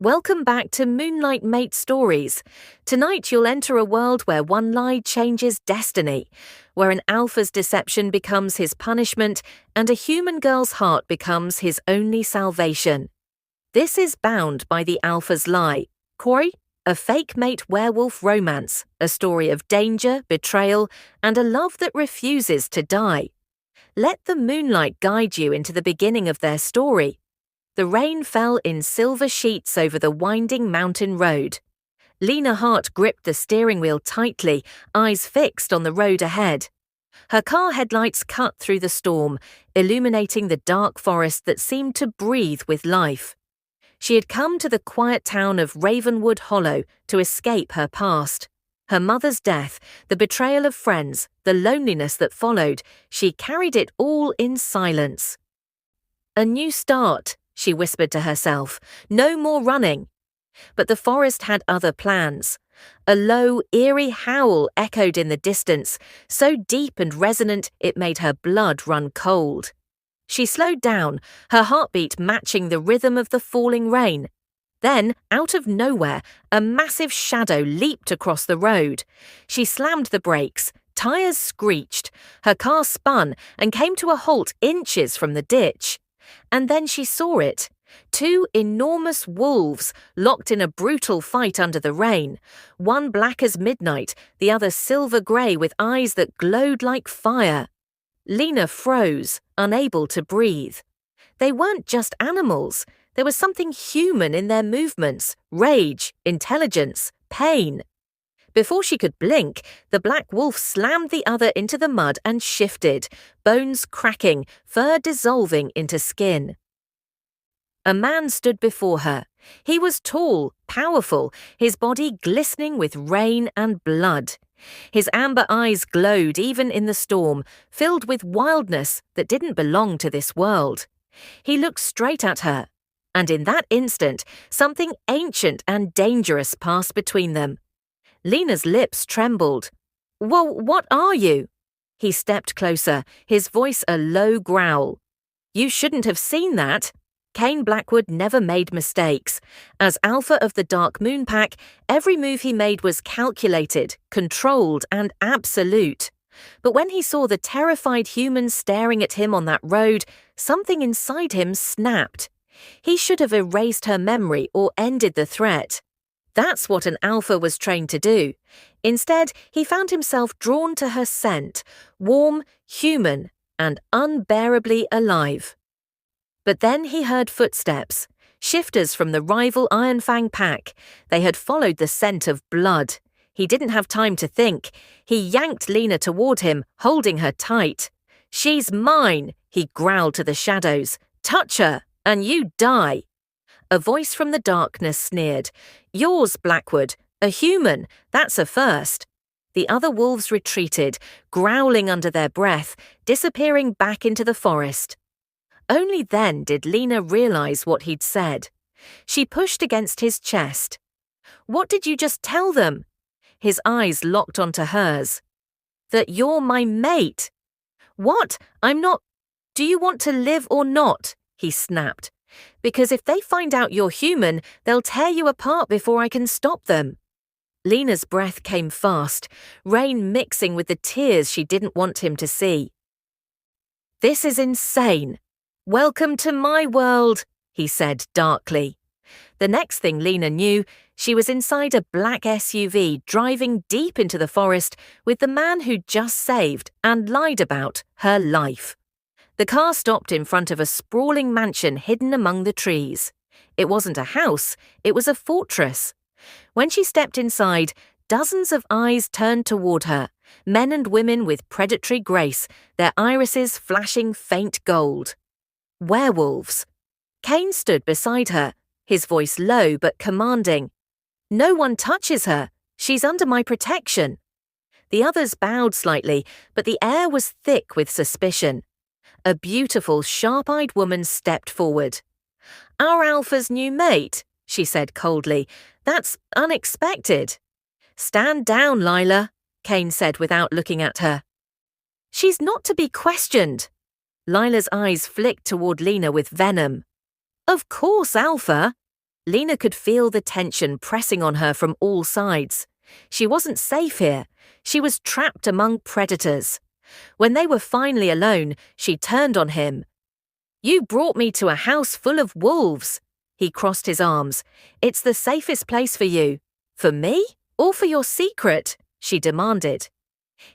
Welcome back to Moonlight Mate Stories. Tonight you'll enter a world where one lie changes destiny, where an alpha's deception becomes his punishment and a human girl's heart becomes his only salvation. This is Bound by the Alpha's Lie. Corey, a fake mate werewolf romance, a story of danger, betrayal, and a love that refuses to die. Let the moonlight guide you into the beginning of their story. The rain fell in silver sheets over the winding mountain road. Lena Hart gripped the steering wheel tightly, eyes fixed on the road ahead. Her car headlights cut through the storm, illuminating the dark forest that seemed to breathe with life. She had come to the quiet town of Ravenwood Hollow to escape her past. Her mother's death, the betrayal of friends, the loneliness that followed, she carried it all in silence. A new start, she whispered to herself. No more running. But the forest had other plans. A low, eerie howl echoed in the distance, so deep and resonant it made her blood run cold. She slowed down, her heartbeat matching the rhythm of the falling rain. Then, out of nowhere, a massive shadow leaped across the road. She slammed the brakes, tires screeched, her car spun and came to a halt inches from the ditch. And then she saw it. Two enormous wolves locked in a brutal fight under the rain, one black as midnight, the other silver-grey with eyes that glowed like fire. Lena froze, unable to breathe. They weren't just animals. There was something human in their movements, rage, intelligence, pain. Before she could blink, the black wolf slammed the other into the mud and shifted, bones cracking, fur dissolving into skin. A man stood before her. He was tall, powerful, his body glistening with rain and blood. His amber eyes glowed even in the storm, filled with wildness that didn't belong to this world. He looked straight at her. And in that instant, something ancient and dangerous passed between them. Lena's lips trembled. "Well, what are you?" He stepped closer, his voice a low growl. "You shouldn't have seen that." Kane Blackwood never made mistakes. As Alpha of the Dark Moon Pack, every move he made was calculated, controlled, and absolute. But when he saw the terrified humans staring at him on that road, something inside him snapped. He should have erased her memory or ended the threat. That's what an alpha was trained to do. Instead, he found himself drawn to her scent, warm, human, and unbearably alive. But then he heard footsteps, shifters from the rival Iron Fang pack. They had followed the scent of blood. He didn't have time to think. He yanked Lena toward him, holding her tight. "She's mine," he growled to the shadows. "Touch her, and you die." A voice from the darkness sneered. "Yours, Blackwood. A human. That's a first." The other wolves retreated, growling under their breath, disappearing back into the forest. Only then did Lena realize what he'd said. She pushed against his chest. "What did you just tell them?" His eyes locked onto hers. "That you're my mate." "What? I'm not. Do you want to live or not?" he snapped. "Because if they find out you're human, they'll tear you apart before I can stop them." Lena's breath came fast, rain mixing with the tears she didn't want him to see. "This is insane. Welcome to my world," he said darkly. The next thing Lena knew, she was inside a black SUV driving deep into the forest with the man who'd just saved and lied about her life. The car stopped in front of a sprawling mansion hidden among the trees. It wasn't a house, it was a fortress. When she stepped inside, dozens of eyes turned toward her, men and women with predatory grace, their irises flashing faint gold. Werewolves. Kane stood beside her, his voice low but commanding. "No one touches her. She's under my protection." The others bowed slightly, but the air was thick with suspicion. A beautiful, sharp-eyed woman stepped forward. "Our Alpha's new mate," she said coldly. "That's unexpected." "Stand down, Lila," Kane said without looking at her. "She's not to be questioned." Lila's eyes flicked toward Lena with venom. "Of course, Alpha." Lena could feel the tension pressing on her from all sides. She wasn't safe here. She was trapped among predators. When they were finally alone, she turned on him. "You brought me to a house full of wolves." He crossed his arms. "It's the safest place for you." "For me? Or for your secret?" she demanded.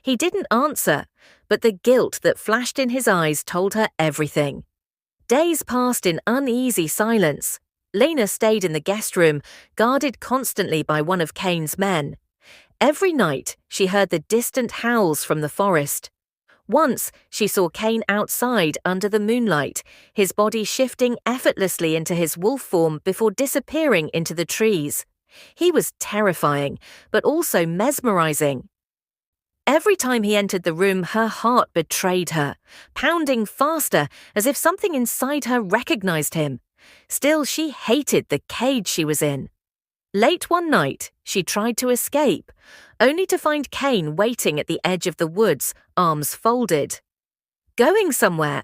He didn't answer, but the guilt that flashed in his eyes told her everything. Days passed in uneasy silence. Lena stayed in the guest room, guarded constantly by one of Cain's men. Every night, she heard the distant howls from the forest. Once, she saw Cain outside under the moonlight, his body shifting effortlessly into his wolf form before disappearing into the trees. He was terrifying, but also mesmerizing. Every time he entered the room, her heart betrayed her, pounding faster as if something inside her recognized him. Still, she hated the cage she was in. Late one night, she tried to escape, only to find Cain waiting at the edge of the woods, arms folded. "Going somewhere?"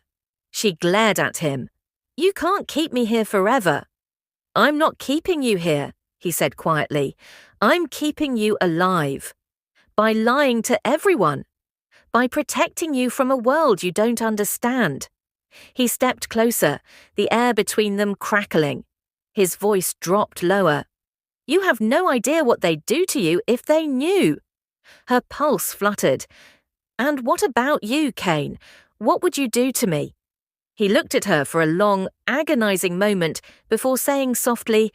She glared at him. "You can't keep me here forever." "I'm not keeping you here," he said quietly. "I'm keeping you alive. By lying to everyone. By protecting you from a world you don't understand." He stepped closer, the air between them crackling. His voice dropped lower. "You have no idea what they'd do to you if they knew." Her pulse fluttered. "And what about you, Cain? What would you do to me?" He looked at her for a long, agonizing moment before saying softly,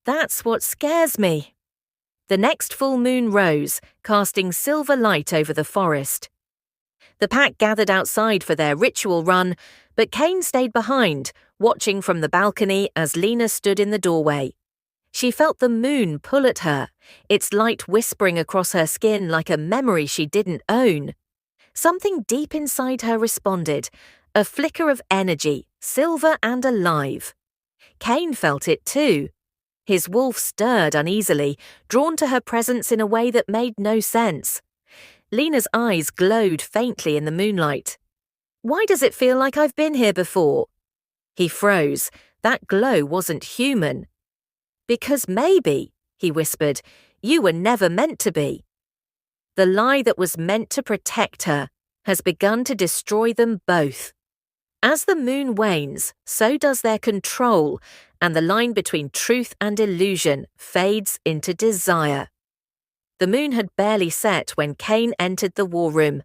"That's what scares me." The next full moon rose, casting silver light over the forest. The pack gathered outside for their ritual run, but Cain stayed behind, watching from the balcony as Lena stood in the doorway. She felt the moon pull at her, its light whispering across her skin like a memory she didn't own. Something deep inside her responded, a flicker of energy, silver and alive. Cain felt it too. His wolf stirred uneasily, drawn to her presence in a way that made no sense. Lena's eyes glowed faintly in the moonlight. "Why does it feel like I've been here before?" He froze. That glow wasn't human. "Because maybe," he whispered, "you were never meant to be." The lie that was meant to protect her has begun to destroy them both. As the moon wanes, so does their control, and the line between truth and illusion fades into desire. The moon had barely set when Cain entered the war room.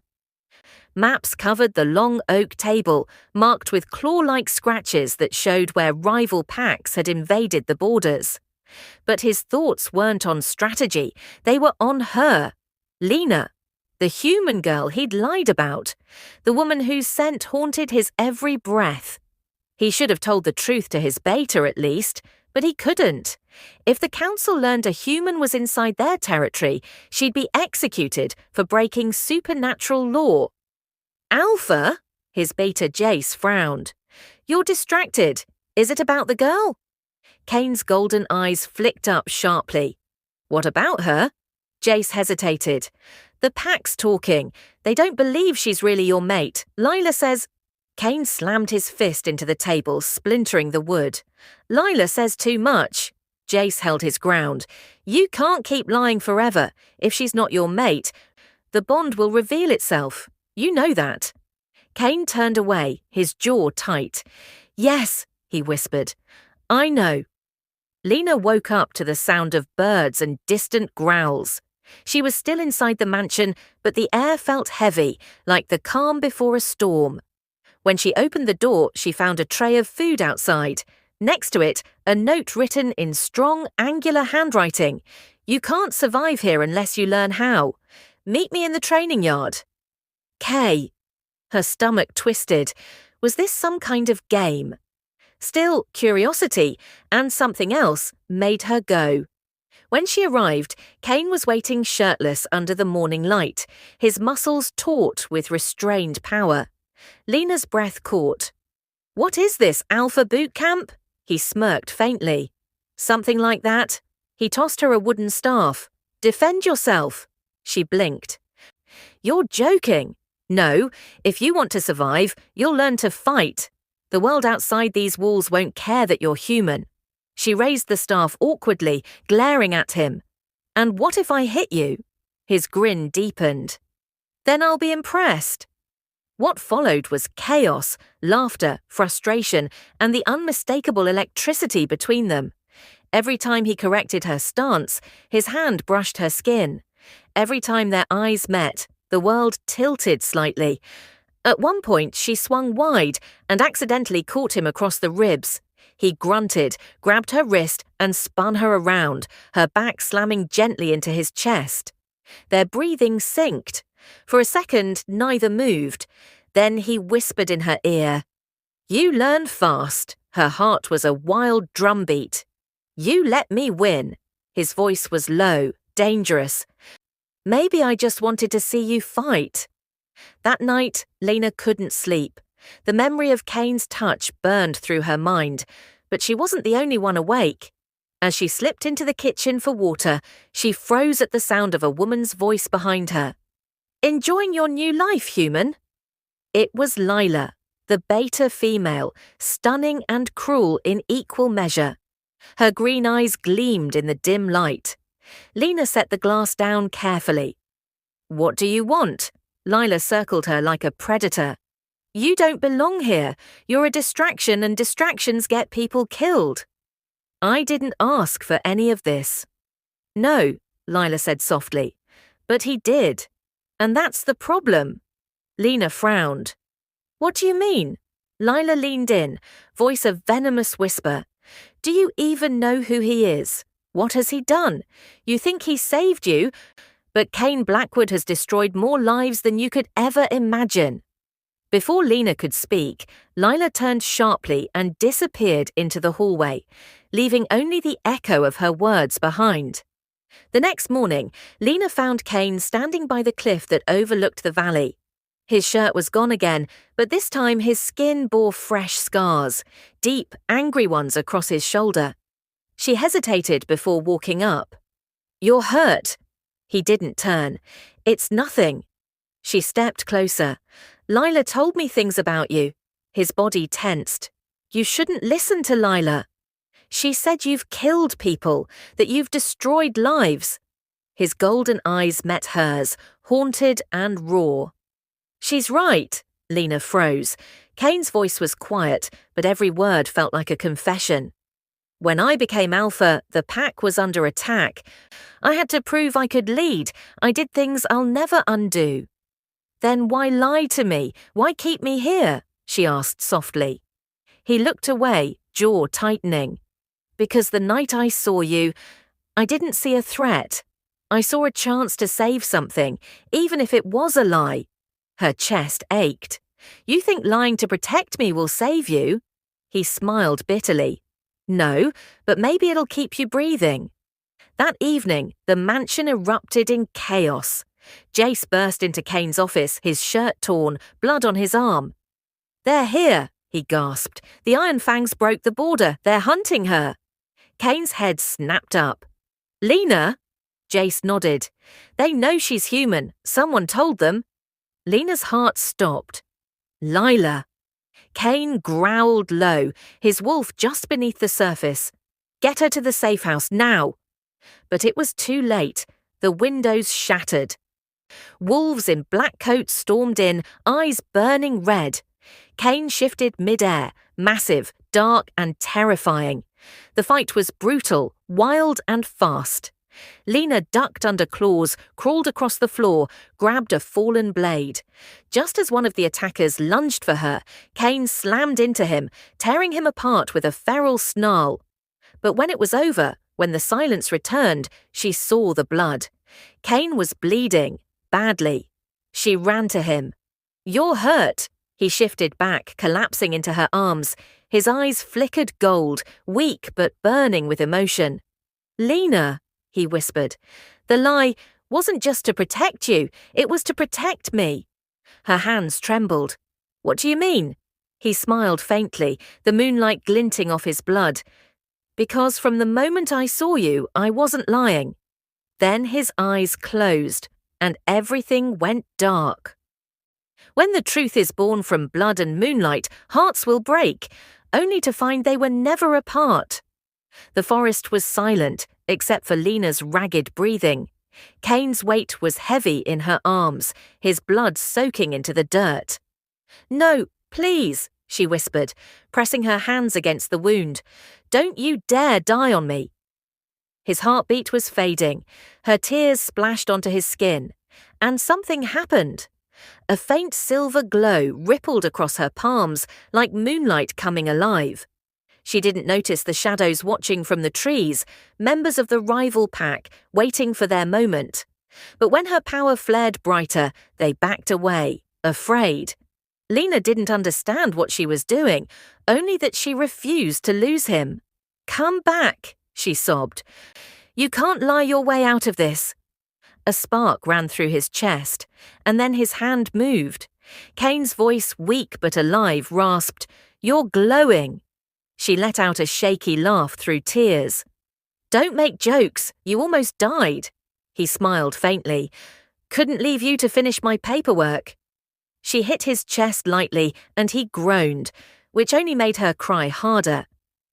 Maps covered the long oak table, marked with claw-like scratches that showed where rival packs had invaded the borders. But his thoughts weren't on strategy, they were on her, Lena, the human girl he'd lied about, the woman whose scent haunted his every breath. He should have told the truth to his beta at least, but he couldn't. If the council learned a human was inside their territory, she'd be executed for breaking supernatural law. "Alpha?" His beta Jace frowned. "You're distracted. Is it about the girl?" Cain's golden eyes flicked up sharply. "What about her?" Jace hesitated. "The pack's talking. They don't believe she's really your mate. Lila says—" Cain slammed his fist into the table, splintering the wood. "Lila says too much." Jace held his ground. "You can't keep lying forever. If she's not your mate, the bond will reveal itself. You know that." Cain turned away, his jaw tight. "Yes," he whispered. "I know." Lena woke up to the sound of birds and distant growls. She was still inside the mansion, but the air felt heavy, like the calm before a storm. When she opened the door, she found a tray of food outside. Next to it, a note written in strong, angular handwriting. "You can't survive here unless you learn how. Meet me in the training yard." Kay. Her stomach twisted. Was this some kind of game? Still, curiosity, and something else, made her go. When she arrived, Cain was waiting shirtless under the morning light, his muscles taut with restrained power. Lena's breath caught. "What is this, Alpha Boot Camp?" He smirked faintly. "Something like that." He tossed her a wooden staff. "Defend yourself." She blinked. "You're joking." "No, if you want to survive, you'll learn to fight. The world outside these walls won't care that you're human." She raised the staff awkwardly, glaring at him. "And what if I hit you?" His grin deepened. "Then I'll be impressed." What followed was chaos, laughter, frustration, and the unmistakable electricity between them. Every time he corrected her stance, his hand brushed her skin. Every time their eyes met, the world tilted slightly. At one point, she swung wide and accidentally caught him across the ribs. He grunted, grabbed her wrist, and spun her around, her back slamming gently into his chest. Their breathing synced. For a second, neither moved. Then he whispered in her ear. "You learn fast." Her heart was a wild drumbeat. "You let me win." His voice was low, dangerous. "Maybe I just wanted to see you fight." That night, Lena couldn't sleep. The memory of Kane's touch burned through her mind, but she wasn't the only one awake. As she slipped into the kitchen for water, she froze at the sound of a woman's voice behind her. "Enjoying your new life, human?" It was Lila, the beta female, stunning and cruel in equal measure. Her green eyes gleamed in the dim light. Lena set the glass down carefully. "What do you want?" Lila circled her like a predator. "You don't belong here. You're a distraction and distractions get people killed." "I didn't ask for any of this." "No," Lila said softly. "But he did. And that's the problem." Lena frowned. "What do you mean?" Lila leaned in, voice a venomous whisper. "Do you even know who he is? What has he done? You think he saved you, but Kane Blackwood has destroyed more lives than you could ever imagine." Before Lena could speak, Lila turned sharply and disappeared into the hallway, leaving only the echo of her words behind. The next morning, Lena found Kane standing by the cliff that overlooked the valley. His shirt was gone again, but this time his skin bore fresh scars, deep, angry ones across his shoulder. She hesitated before walking up. "You're hurt." He didn't turn. "It's nothing." She stepped closer. "Lila told me things about you." His body tensed. "You shouldn't listen to Lila." "She said you've killed people, that you've destroyed lives." His golden eyes met hers, haunted and raw. "She's right." Lena froze. Kane's voice was quiet, but every word felt like a confession. "When I became alpha, the pack was under attack. I had to prove I could lead. I did things I'll never undo." "Then why lie to me? Why keep me here?" she asked softly. He looked away, jaw tightening. "Because the night I saw you, I didn't see a threat. I saw a chance to save something, even if it was a lie." Her chest ached. "You think lying to protect me will save you?" He smiled bitterly. "No, but maybe it'll keep you breathing." That evening, the mansion erupted in chaos. Jace burst into Kane's office, his shirt torn, blood on his arm. "They're here," he gasped. "The Iron Fangs broke the border. They're hunting her." Kane's head snapped up. "Lena?" Jace nodded. "They know she's human. Someone told them." Lena's heart stopped. "Lila." Kane growled low, his wolf just beneath the surface. "Get her to the safe house, now." But it was too late. The windows shattered. Wolves in black coats stormed in, eyes burning red. Kane shifted mid-air, massive, dark, and terrifying. The fight was brutal, wild, and fast. Lena ducked under claws, crawled across the floor, grabbed a fallen blade. Just as one of the attackers lunged for her, Kane slammed into him, tearing him apart with a feral snarl. But when it was over, when the silence returned, she saw the blood. Kane was bleeding, badly. She ran to him. "You're hurt." He shifted back, collapsing into her arms. His eyes flickered gold, weak but burning with emotion. "Lena," he whispered. "The lie wasn't just to protect you, it was to protect me." Her hands trembled. "What do you mean?" He smiled faintly, the moonlight glinting off his blood. "Because from the moment I saw you, I wasn't lying." Then his eyes closed, and everything went dark. When the truth is born from blood and moonlight, hearts will break, only to find they were never apart. The forest was silent, except for Lena's ragged breathing. Kane's weight was heavy in her arms, his blood soaking into the dirt. "No, please," she whispered, pressing her hands against the wound. "Don't you dare die on me." His heartbeat was fading, her tears splashed onto his skin, and something happened. A faint silver glow rippled across her palms, like moonlight coming alive. She didn't notice the shadows watching from the trees, members of the rival pack, waiting for their moment. But when her power flared brighter, they backed away, afraid. Lena didn't understand what she was doing, only that she refused to lose him. "Come back," she sobbed. "You can't lie your way out of this." A spark ran through his chest, and then his hand moved. Kane's voice, weak but alive, rasped, "You're glowing." She let out a shaky laugh through tears. "Don't make jokes, you almost died." He smiled faintly. "Couldn't leave you to finish my paperwork." She hit his chest lightly, and he groaned, which only made her cry harder.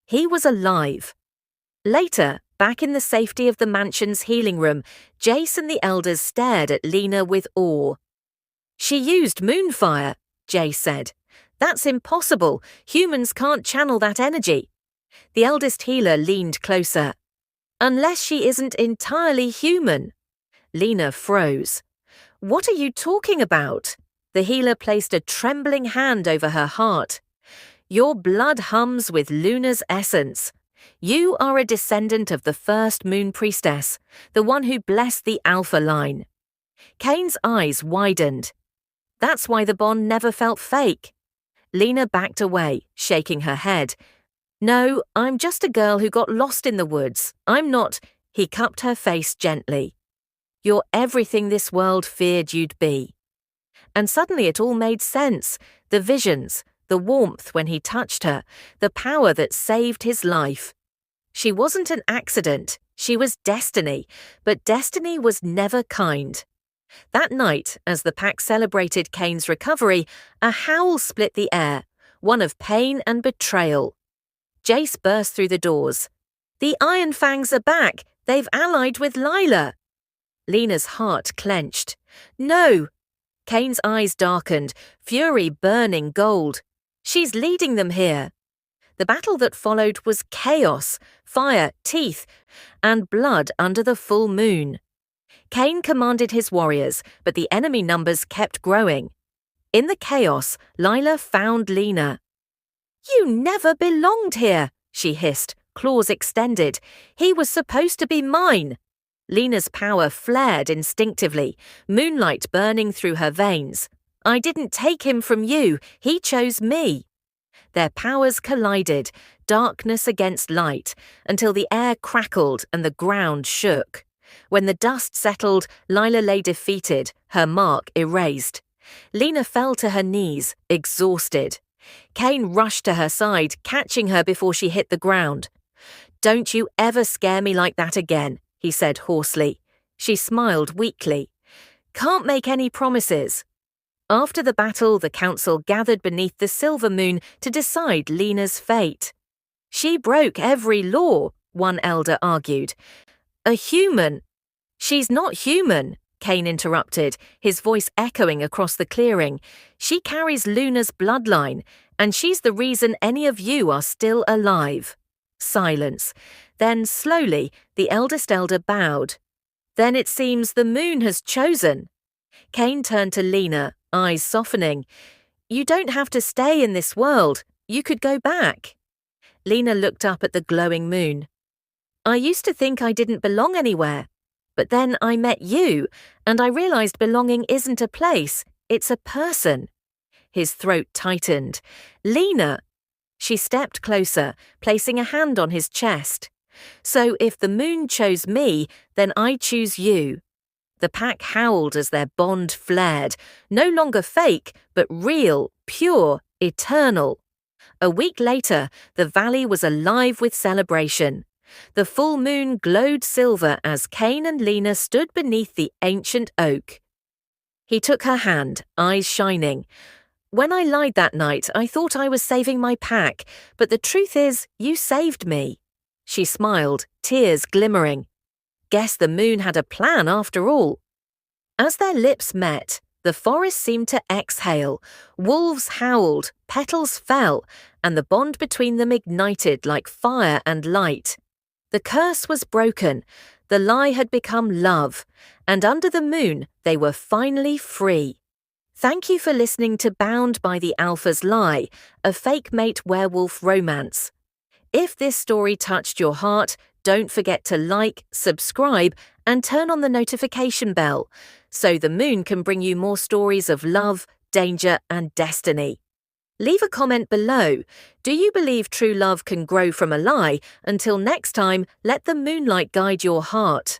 He was alive. Later, back in the safety of the mansion's healing room, Jace and the elders stared at Lena with awe. "She used moonfire," Jace said. "That's impossible. Humans can't channel that energy." The eldest healer leaned closer. "Unless she isn't entirely human." Lena froze. "What are you talking about?" The healer placed a trembling hand over her heart. "Your blood hums with Luna's essence. You are a descendant of the first moon priestess, the one who blessed the Alpha line." Kane's eyes widened. "That's why the bond never felt fake." Lena backed away, shaking her head. "No, I'm just a girl who got lost in the woods. I'm not—" He cupped her face gently. "You're everything this world feared you'd be." And suddenly it all made sense. The visions, the warmth when he touched her, the power that saved his life. She wasn't an accident, she was destiny, but destiny was never kind. That night, as the pack celebrated Kane's recovery, a howl split the air, one of pain and betrayal. Jace burst through the doors. "The Iron Fangs are back! They've allied with Lila!" Lena's heart clenched. "No!" Kane's eyes darkened, fury burning gold. "She's leading them here." The battle that followed was chaos, fire, teeth, and blood under the full moon. Kane commanded his warriors, but the enemy numbers kept growing. In the chaos, Lila found Lena. "You never belonged here," she hissed, claws extended. "He was supposed to be mine." Lena's power flared instinctively, moonlight burning through her veins. "I didn't take him from you, he chose me." Their powers collided, darkness against light, until the air crackled and the ground shook. When the dust settled, Lila lay defeated, her mark erased. Lena fell to her knees, exhausted. Kane rushed to her side, catching her before she hit the ground. "Don't you ever scare me like that again," he said hoarsely. She smiled weakly. "Can't make any promises." After the battle, the council gathered beneath the silver moon to decide Lena's fate. "She broke every law," one elder argued. "A human—" "She's not human," Kane interrupted, his voice echoing across the clearing. "She carries Luna's bloodline, and she's the reason any of you are still alive." Silence. Then, slowly, the eldest elder bowed. "Then it seems the moon has chosen." Kane turned to Lena, eyes softening. "You don't have to stay in this world. You could go back." Lena looked up at the glowing moon. "I used to think I didn't belong anywhere. But then I met you, and I realized belonging isn't a place, it's a person." His throat tightened. "Lena!" She stepped closer, placing a hand on his chest. "So if the moon chose me, then I choose you." The pack howled as their bond flared, no longer fake, but real, pure, eternal. A week later, the valley was alive with celebration. The full moon glowed silver as Kane and Lena stood beneath the ancient oak. He took her hand, eyes shining. "When I lied that night, I thought I was saving my pack, but the truth is, you saved me." She smiled, tears glimmering. Guess the moon had a plan after all. As their lips met, the forest seemed to exhale. Wolves howled, petals fell, and the bond between them ignited like fire and light. The curse was broken. The lie had become love, and under the moon they were finally free. Thank you for listening to Bound by the Alpha's Lie, a fake mate werewolf romance. If this story touched your heart, don't forget to like, subscribe, and turn on the notification bell, so the moon can bring you more stories of love, danger, and destiny. Leave a comment below. Do you believe true love can grow from a lie? Until next time, let the moonlight guide your heart.